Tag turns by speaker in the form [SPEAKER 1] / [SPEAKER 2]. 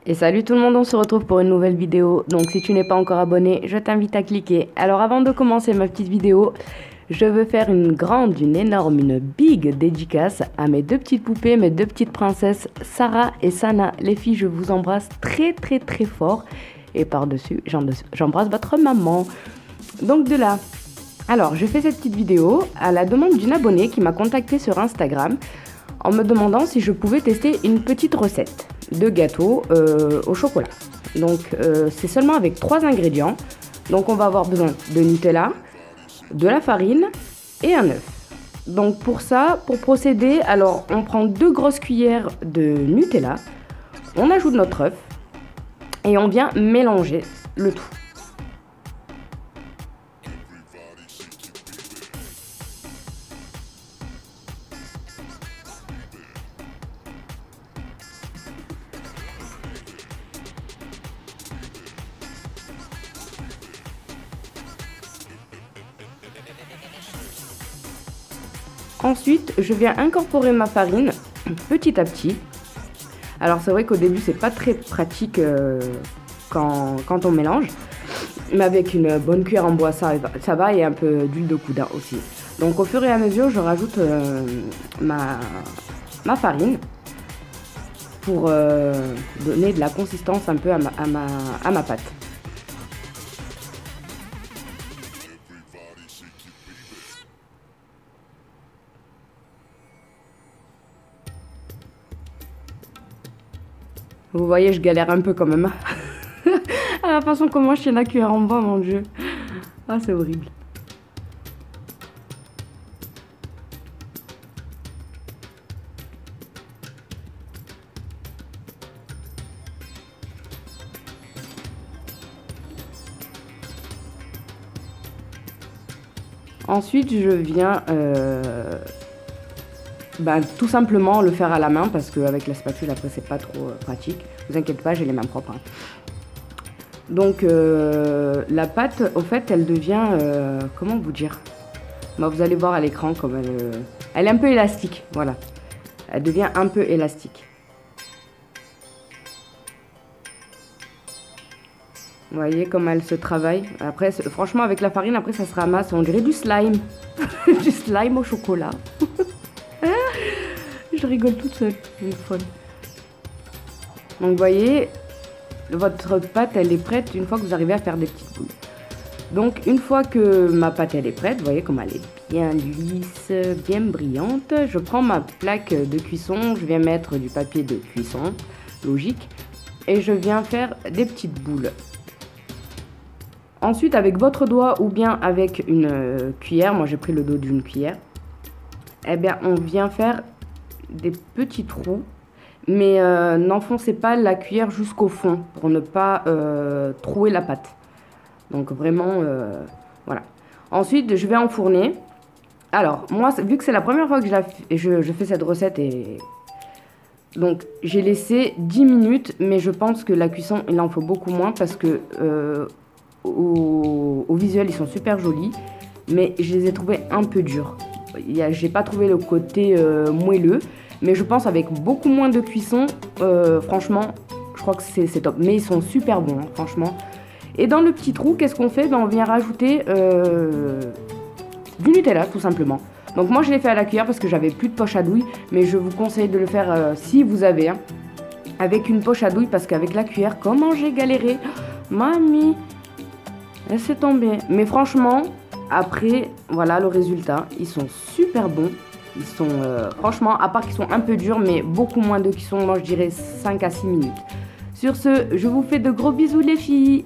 [SPEAKER 1] Et salut tout le monde, on se retrouve pour une nouvelle vidéo. Donc si tu n'es pas encore abonné, je t'invite à cliquer. Alors avant de commencer ma petite vidéo, je veux faire une grande, une énorme, une big dédicace à mes deux petites poupées, mes deux petites princesses, Sarah et Sana. Les filles, je vous embrasse très très très fort. Et par-dessus, j'embrasse votre maman. Donc de là, alors je fais cette petite vidéo à la demande d'une abonnée qui m'a contacté sur Instagram en me demandant si je pouvais tester une petite recette de gâteau au chocolat. Donc c'est seulement avec 3 ingrédients. Donc on va avoir besoin de Nutella, de la farine et un œuf. Donc pour ça, pour procéder, alors on prend 2 grosses cuillères de Nutella, on ajoute notre œuf et on vient mélanger le tout. Ensuite, je viens incorporer ma farine petit à petit. Alors c'est vrai qu'au début, c'est pas très pratique quand on mélange. Mais avec une bonne cuillère en bois, ça va, et un peu d'huile de coude aussi. Donc au fur et à mesure, je rajoute ma farine pour donner de la consistance un peu à ma pâte. Vous voyez, je galère un peu quand même. À la façon comment je tiens la cuillère en bois, mon Dieu. Ah, c'est horrible. Ensuite, je viens tout simplement le faire à la main parce qu'avec la spatule, après, c'est pas trop pratique. Ne vous inquiétez pas, j'ai les mains propres. Hein. Donc, la pâte, au fait, elle devient... comment vous dire? Vous allez voir à l'écran comme elle est un peu élastique. Voilà. Elle devient un peu élastique. Vous voyez comme elle se travaille. Après, franchement, avec la farine, après, ça se ramasse. On dirait du slime. Du slime au chocolat. Je rigole toute seule. C'est folle. Donc, vous voyez, votre pâte, elle est prête une fois que vous arrivez à faire des petites boules. Donc, une fois que ma pâte, elle est prête, vous voyez comme elle est bien lisse, bien brillante. Je prends ma plaque de cuisson. Je viens mettre du papier de cuisson, logique. Et je viens faire des petites boules. Ensuite, avec votre doigt ou bien avec une cuillère, moi j'ai pris le dos d'une cuillère, eh bien on vient faire des petits trous, mais n'enfoncez pas la cuillère jusqu'au fond pour ne pas trouer la pâte. Donc vraiment, voilà. Ensuite, je vais enfourner. Alors, moi, vu que c'est la première fois que je fais cette recette, donc j'ai laissé 10 minutes, mais je pense que la cuisson, il en faut beaucoup moins parce que... au visuel, ils sont super jolis, mais je les ai trouvés un peu durs. J'ai pas trouvé le côté moelleux, mais je pense avec beaucoup moins de cuisson, franchement, je crois que c'est top. Mais ils sont super bons, hein, franchement. Et dans le petit trou, qu'est-ce qu'on fait? On vient rajouter du Nutella, tout simplement. Donc moi, je l'ai fait à la cuillère parce que j'avais plus de poche à douille, mais je vous conseille de le faire si vous avez, hein, avec une poche à douille, parce qu'avec la cuillère, comment j'ai galéré, mamie. Laissez tomber. Mais franchement, après, voilà le résultat. Ils sont super bons. Ils sont, franchement, à part qu'ils sont un peu durs, mais beaucoup moins de cuisson. Moi, je dirais 5 à 6 minutes. Sur ce, je vous fais de gros bisous, les filles.